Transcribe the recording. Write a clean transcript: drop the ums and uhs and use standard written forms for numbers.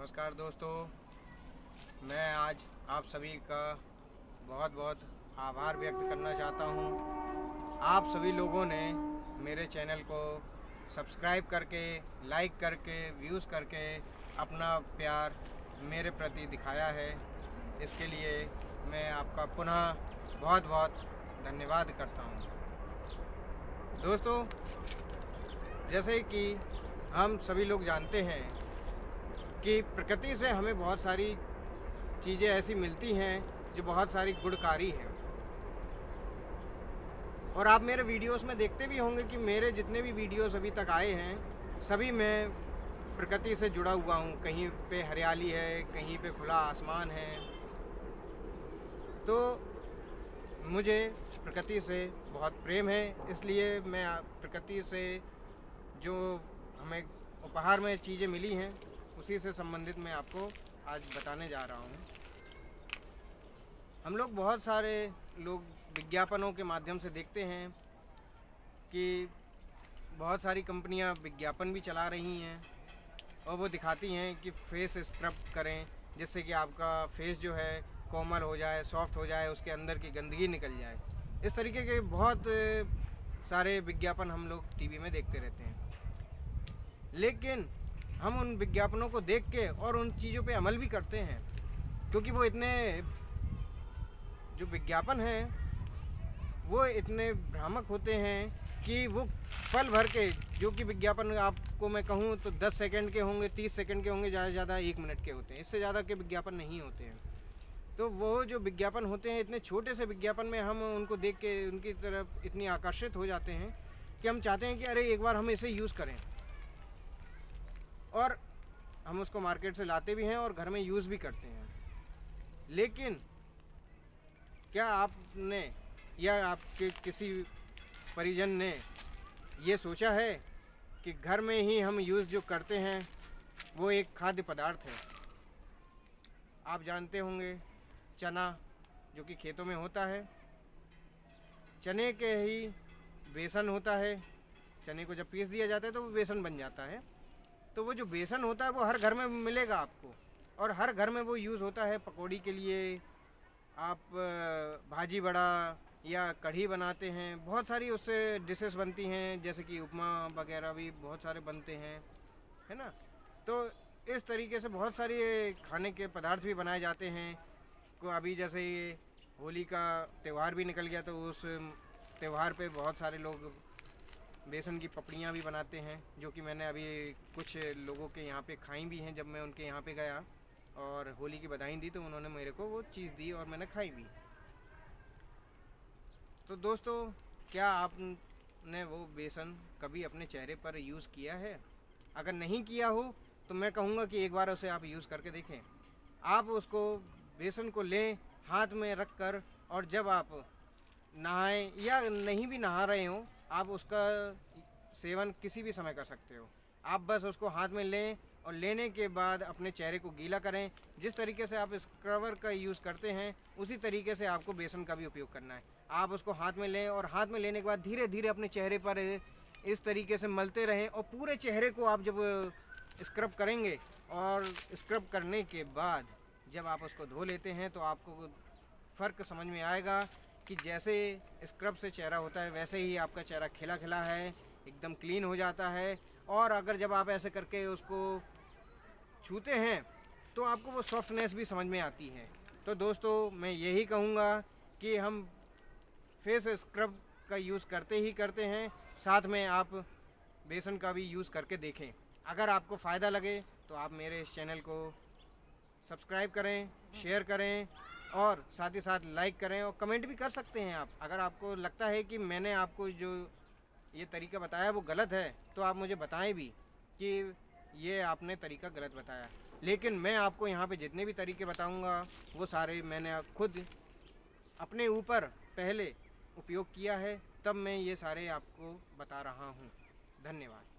नमस्कार दोस्तों, मैं आज आप सभी का बहुत बहुत आभार व्यक्त करना चाहता हूँ। आप सभी लोगों ने मेरे चैनल को सब्सक्राइब करके, लाइक करके, व्यूज़ करके अपना प्यार मेरे प्रति दिखाया है। इसके लिए मैं आपका पुनः बहुत बहुत धन्यवाद करता हूँ। दोस्तों, जैसे कि हम सभी लोग जानते हैं कि प्रकृति से हमें बहुत सारी चीज़ें ऐसी मिलती हैं जो बहुत सारी गुणकारी हैं। और आप मेरे वीडियोस में देखते भी होंगे कि मेरे जितने भी वीडियोस अभी तक आए हैं सभी में प्रकृति से जुड़ा हुआ हूँ। कहीं पे हरियाली है, कहीं पे खुला आसमान है। तो मुझे प्रकृति से बहुत प्रेम है, इसलिए मैं प्रकृति से जो हमें उपहार में चीज़ें मिली हैं उसी से संबंधित मैं आपको आज बताने जा रहा हूँ। हम लोग बहुत सारे लोग विज्ञापनों के माध्यम से देखते हैं कि बहुत सारी कंपनियां विज्ञापन भी चला रही हैं और वो दिखाती हैं कि फेस स्क्रब करें जिससे कि आपका फेस जो है कोमल हो जाए, सॉफ्ट हो जाए, उसके अंदर की गंदगी निकल जाए। इस तरीके के बहुत सारे विज्ञापन हम लोग टीवी में देखते रहते हैं, लेकिन हम उन विज्ञापनों को देख के और उन चीज़ों पे अमल भी करते हैं, क्योंकि वो इतने जो विज्ञापन हैं वो इतने भ्रामक होते हैं कि वो पल भर के, जो कि विज्ञापन आपको मैं कहूँ तो 10 सेकंड के होंगे, 30 सेकंड के होंगे, ज़्यादा से ज़्यादा 1 मिनट के होते हैं। इससे ज़्यादा के विज्ञापन नहीं होते हैं। तो वो जो विज्ञापन होते हैं, इतने छोटे से विज्ञापन में हम उनको देख के उनकी तरफ इतनी आकर्षित हो जाते हैं कि हम चाहते हैं कि अरे एक बार हम इसे यूज़ करें। और हम उसको मार्केट से लाते भी हैं और घर में यूज़ भी करते हैं। लेकिन क्या आपने या आपके किसी परिजन ने ये सोचा है कि घर में ही हम यूज़ जो करते हैं वो एक खाद्य पदार्थ है। आप जानते होंगे चना जो कि खेतों में होता है, चने के ही बेसन होता है। चने को जब पीस दिया जाता है तो वो बेसन बन जाता है। तो वो जो बेसन होता है वो हर घर में मिलेगा आपको, और हर घर में वो यूज़ होता है पकौड़ी के लिए। आप भाजी बड़ा या कढ़ी बनाते हैं, बहुत सारी उससे डिशेस बनती हैं, जैसे कि उपमा वगैरह भी बहुत सारे बनते हैं, है ना। तो इस तरीके से बहुत सारे खाने के पदार्थ भी बनाए जाते हैं। को अभी जैसे ये होली का त्यौहार भी निकल गया, तो उस त्यौहार पे बहुत सारे लोग बेसन की पपड़ियाँ भी बनाते हैं, जो कि मैंने अभी कुछ लोगों के यहाँ पे खाई भी हैं। जब मैं उनके यहाँ पे गया और होली की बधाई दी तो उन्होंने मेरे को वो चीज़ दी और मैंने खाई भी। तो दोस्तों, क्या आपने वो बेसन कभी अपने चेहरे पर यूज़ किया है? अगर नहीं किया हो तो मैं कहूँगा कि एक बार उसे आप यूज़ करके देखें। आप उसको बेसन को लें हाथ में रख कर, और जब आप नहाएं या नहीं भी नहा रहे हो, आप उसका सेवन किसी भी समय कर सकते हो। आप बस उसको हाथ में लें और लेने के बाद अपने चेहरे को गीला करें। जिस तरीके से आप स्क्रबर का यूज़ करते हैं उसी तरीके से आपको बेसन का भी उपयोग करना है। आप उसको हाथ में लें और हाथ में लेने के बाद धीरे धीरे अपने चेहरे पर इस तरीके से मलते रहें, और पूरे चेहरे को आप जब स्क्रब करेंगे और स्क्रब करने के बाद जब आप उसको धो लेते हैं तो आपको फ़र्क समझ में आएगा कि जैसे स्क्रब से चेहरा होता है वैसे ही आपका चेहरा खिला खिला है, एकदम क्लीन हो जाता है। और अगर जब आप ऐसे करके उसको छूते हैं तो आपको वो सॉफ्टनेस भी समझ में आती है। तो दोस्तों, मैं यही कहूँगा कि हम फेस स्क्रब का यूज़ करते ही करते हैं, साथ में आप बेसन का भी यूज़ करके देखें। अगर आपको फ़ायदा लगे तो आप मेरे इस चैनल को सब्सक्राइब करें, शेयर करें और साथ ही साथ लाइक करें, और कमेंट भी कर सकते हैं आप। अगर आपको लगता है कि मैंने आपको जो ये तरीका बताया वो गलत है तो आप मुझे बताएं भी कि ये आपने तरीका गलत बताया। लेकिन मैं आपको यहाँ पे जितने भी तरीके बताऊँगा वो सारे मैंने खुद अपने ऊपर पहले उपयोग किया है, तब मैं ये सारे आपको बता रहा हूँ। धन्यवाद।